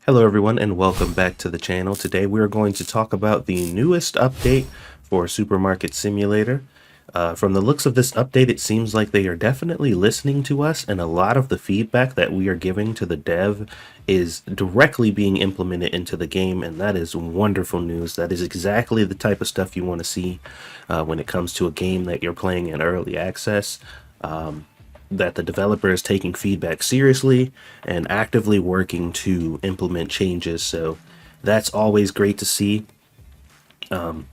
Hello everyone and welcome back to the channel. Today we are going to talk about the newest update for Supermarket Simulator. From the looks of this update, it seems like they are definitely listening to us, and a lot of the feedback that we are giving to the dev is directly being implemented into the game, and that is wonderful news. That is exactly the type of stuff you want to see when it comes to a game that you're playing in early access. That the developer is taking feedback seriously and actively working to implement changes. So that's always great to see. I'm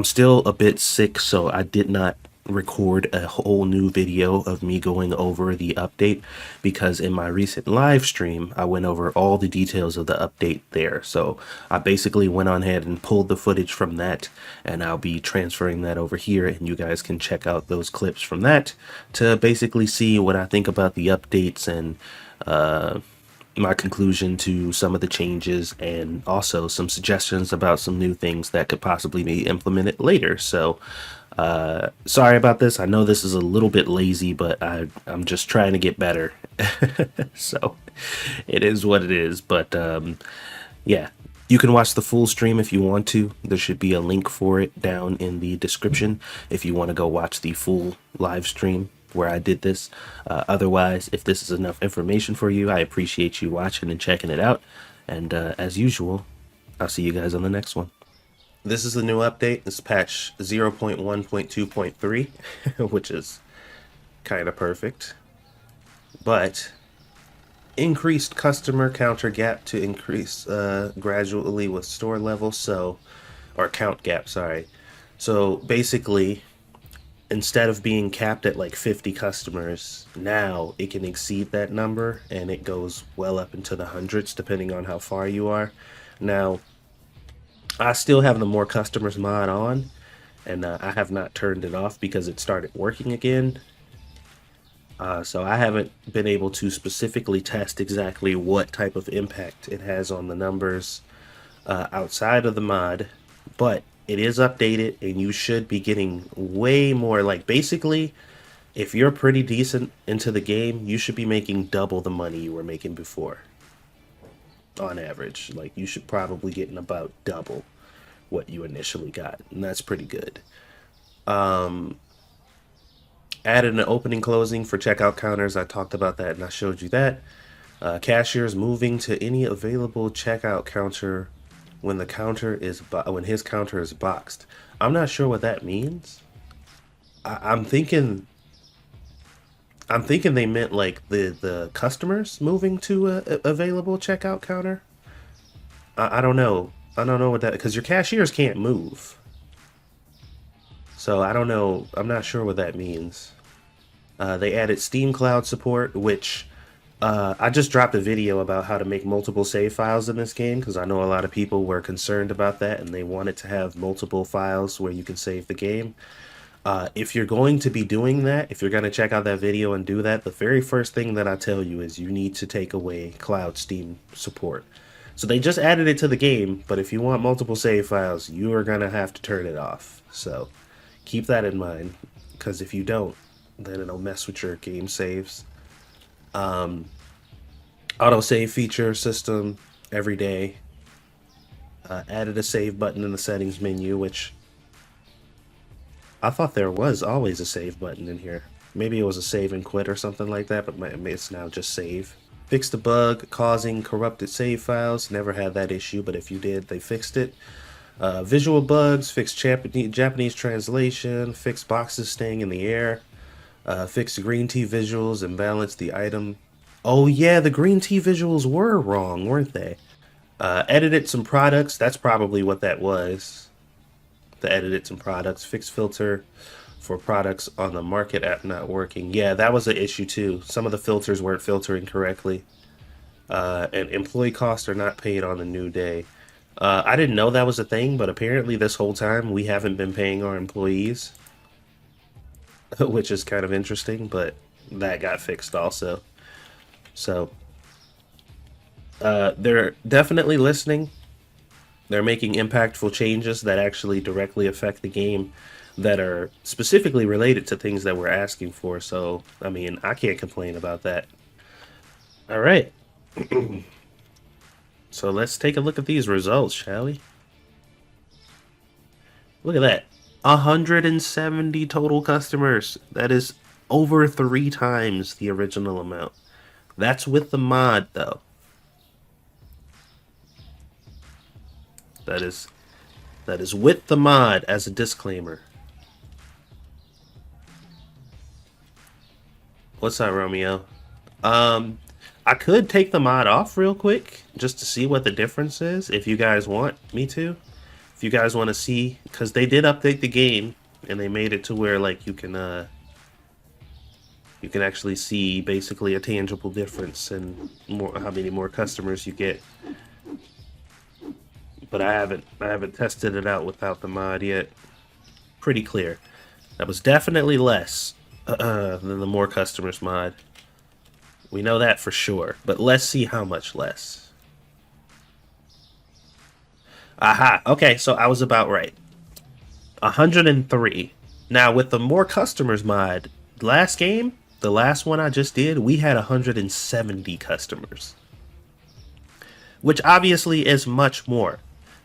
still a bit sick, so I did not record a whole new video of me going over the update because in my recent live stream I went over all the details of the update there. So I basically went on ahead and pulled the footage from that, and I'll be transferring that over here, and you guys can check out those clips from that to basically see what I think about the updates and my conclusion to some of the changes, and also some suggestions about some new things that could possibly be implemented later. So sorry about this. I know this is a little bit lazy, but I'm just trying to get better. So it is what it is. But yeah, you can watch the full stream if you want to. There should be a link for it down in the description if you want to go watch the full live stream where I did this. Otherwise, if this is enough information for you, I appreciate you watching and checking it out. And as usual, I'll see you guys on the next one. This is the new update. It's patch 0.1.2.3, which is kind of perfect. But increased customer counter gap to increase gradually with store level. So, or count gap, sorry. So basically, instead of being capped at like 50 customers, now it can exceed that number, and it goes well up into the hundreds depending on how far you are. Now, I still have the more customers mod on, and I have not turned it off because it started working again. So I haven't been able to specifically test exactly what type of impact it has on the numbers outside of the mod, but it is updated, and you should be getting way more. Like, basically, if you're pretty decent into the game, you should be making double the money you were making before on average. Like, you should probably get in about double what you initially got, and that's pretty good. Added an opening closing for checkout counters. I talked about that and I showed you that. Cashiers moving to any available checkout counter when his counter is boxed. I'm not sure what that means. I'm thinking they meant like the customers moving to a available checkout counter. I don't know. I don't know what that, because your cashiers can't move. So I don't know. I'm not sure what that means. They added Steam Cloud support, which I just dropped a video about how to make multiple save files in this game, because I know a lot of people were concerned about that and they wanted to have multiple files where you can save the game. If you're going to be doing that, if you're going to check out that video and do that, the very first thing that I tell you is you need to take away Cloud Steam support. So they just added it to the game, but if you want multiple save files, you are going to have to turn it off. So keep that in mind, because if you don't, then it'll mess with your game saves. Auto save feature system every day. Added a save button in the settings menu, which I thought there was always a save button in here. Maybe it was a save and quit or something like that, but it's now just save. Fixed a bug causing corrupted save files. Never had that issue, but if you did, they fixed it. Visual bugs, fixed Japanese translation, fixed boxes staying in the air, fixed green tea visuals and balanced the item. Oh yeah, the green tea visuals were wrong, weren't they? Edited some products. That's probably what that was. The edited some products. Fixed filter for products on the market app not working. Yeah, that was an issue too. Some of the filters weren't filtering correctly. And employee costs are not paid on the new day. I didn't know that was a thing, but apparently this whole time we haven't been paying our employees, which is kind of interesting, but that got fixed also. So they're definitely listening. They're making impactful changes that actually directly affect the game, that are specifically related to things that we're asking for. So, I mean, I can't complain about that. All right. So let's take a look at these results, shall we? Look at that. 170 total customers. That is over 3 times the original amount. That's with the mod, though. That is with the mod as a disclaimer. What's up, Romeo? I could take the mod off real quick just to see what the difference is if you guys want me to. If you guys want to see, because they did update the game and they made it to where like you can actually see basically a tangible difference in how many more customers you get. But I haven't tested it out without the mod yet. Pretty clear. That was definitely less than the more customers mod. We know that for sure, but let's see how much less. Aha, okay, so I was about right. 103. Now, with the more customers mod, last game, the last one I just did, we had 170 customers. Which obviously is much more.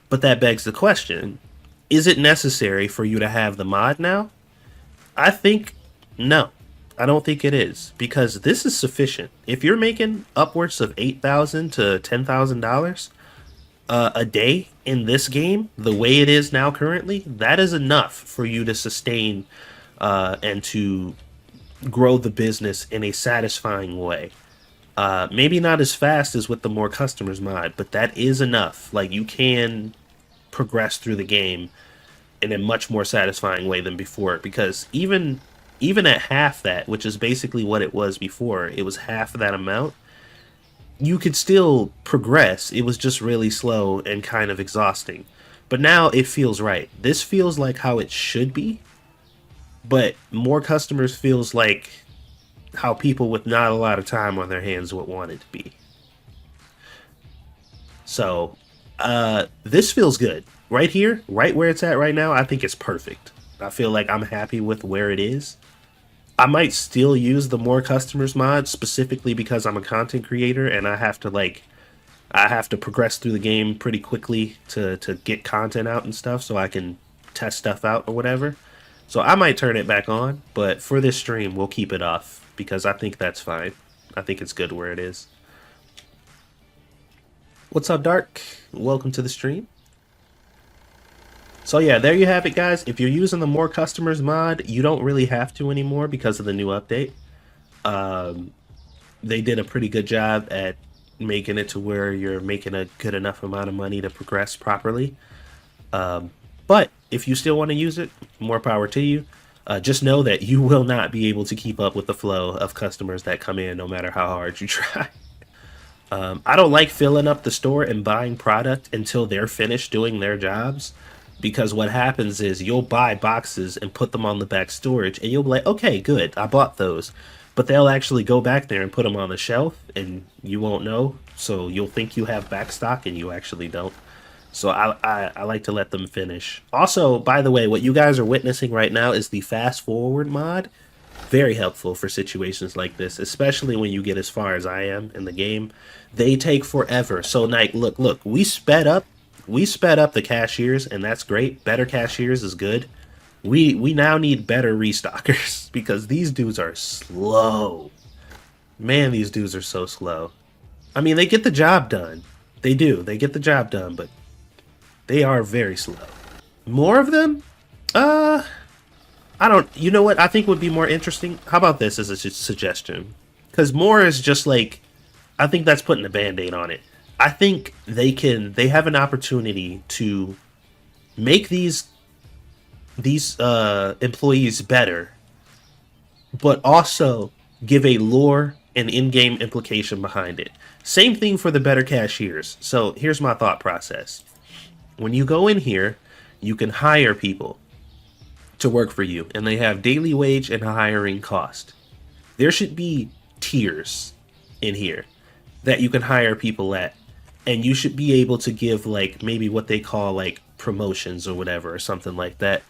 But that begs the question, is it necessary for you to have the mod now? I think no. I don't think it is, because this is sufficient. If you're making upwards of $8,000 to $10,000 a day in this game, the way it is now currently, that is enough for you to sustain and to grow the business in a satisfying way. Maybe not as fast as with the more customers mod, but that is enough. Like, you can progress through the game in a much more satisfying way than before, because even at half that, which is basically what it was before, it was half that amount, you could still progress. It was just really slow and kind of exhausting. But now it feels right. This feels like how it should be, but more customers feels like how people with not a lot of time on their hands would want it to be. So, this feels good. Right here, right where it's at right now, I think it's perfect. I feel like I'm happy with where it is. I might still use the more customers mod specifically because I'm a content creator and I have to progress through the game pretty quickly to get content out and stuff so I can test stuff out or whatever. So I might turn it back on, but for this stream, we'll keep it off because I think that's fine. I think it's good where it is. What's up, Dark? Welcome to the stream. So yeah, there you have it, guys. If you're using the more customers mod, you don't really have to anymore because of the new update. They did a pretty good job at making it to where you're making a good enough amount of money to progress properly. But if you still want to use it, more power to you. Just know that you will not be able to keep up with the flow of customers that come in no matter how hard you try. I don't like filling up the store and buying product until they're finished doing their jobs. Because what happens is you'll buy boxes and put them on the back storage and you'll be like, okay, good, I bought those. But they'll actually go back there and put them on the shelf and you won't know. So you'll think you have back stock and you actually don't. So I like to let them finish. Also, by the way, what you guys are witnessing right now is the fast forward mod. Very helpful for situations like this, especially when you get as far as I am in the game. They take forever. So, like, look, we sped up the cashiers, and that's great. Better cashiers is good. We now need better restockers because these dudes are slow. Man, these dudes are so slow. I mean, they get the job done. They do. They get the job done, but they are very slow. More of them? You know what I think would be more interesting? How about this as a suggestion? Because more is just like, I think that's putting a band-aid on it. I think they have an opportunity to make these employees better, but also give a lore and in-game implication behind it. Same thing for the better cashiers. So here's my thought process. When you go in here, you can hire people to work for you, and they have daily wage and hiring cost. There should be tiers in here that you can hire people at. And you should be able to give, like, maybe what they call, like, promotions or whatever, or something like that.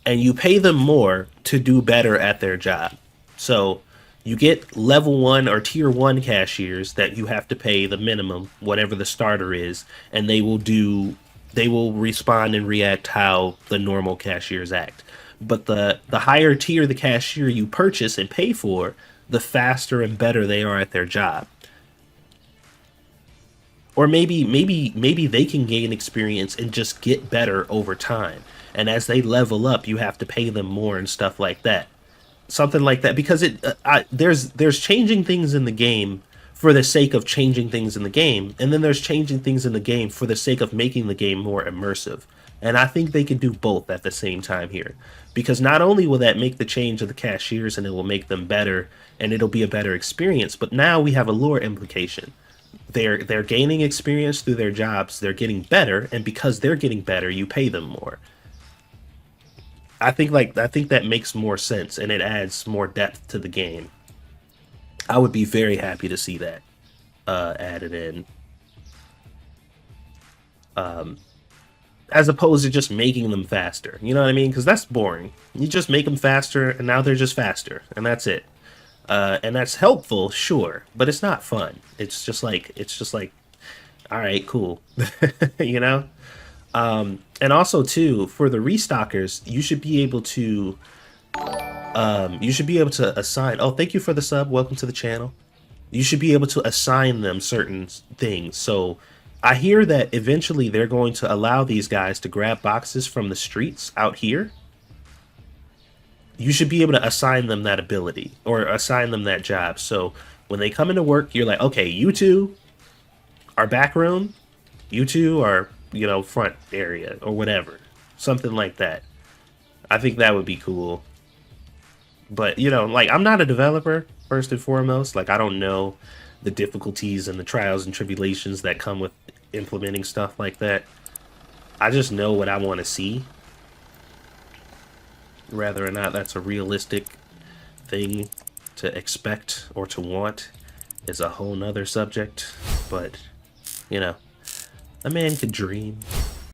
And you pay them more to do better at their job. So You get level 1 or tier 1 cashiers that you have to pay the minimum, whatever the starter is, and they will respond and react how the normal cashiers act. But the higher tier the cashier you purchase and pay for, the faster and better they are at their job. Or maybe they can gain experience and just get better over time. And as they level up, you have to pay them more and stuff like that. Something like that, because there's changing things in the game for the sake of changing things in the game, and then there's changing things in the game for the sake of making the game more immersive. And I think they can do both at the same time here, because not only will that make the change of the cashiers and it will make them better and it'll be a better experience, but now we have a lore implication. They're gaining experience through their jobs, they're getting better, and because they're getting better, you pay them more. I think that makes more sense and it adds more depth to the game. I would be very happy to see that added in, as opposed to just making them faster. You know what I mean? Because that's boring. You just make them faster, and now they're just faster, and that's it. And that's helpful, sure, but it's not fun. It's just like, all right, cool, you know. And also too, for the restockers, you should be able to assign. Oh, thank you for the sub. Welcome to the channel. You should be able to assign them certain things. So I hear that eventually they're going to allow these guys to grab boxes from the streets out here. You should be able to assign them that ability or assign them that job. So when they come into work, you're like, okay, you two are back room, you two are, you know, front area or whatever, something like that. I think that would be cool. But, you know, like, I'm not a developer, first and foremost. Like, I don't know the difficulties and the trials and tribulations that come with implementing stuff like that. I just know what I want to see. Whether or not that's a realistic thing to expect or to want is a whole nother subject. But, you know, a man could dream.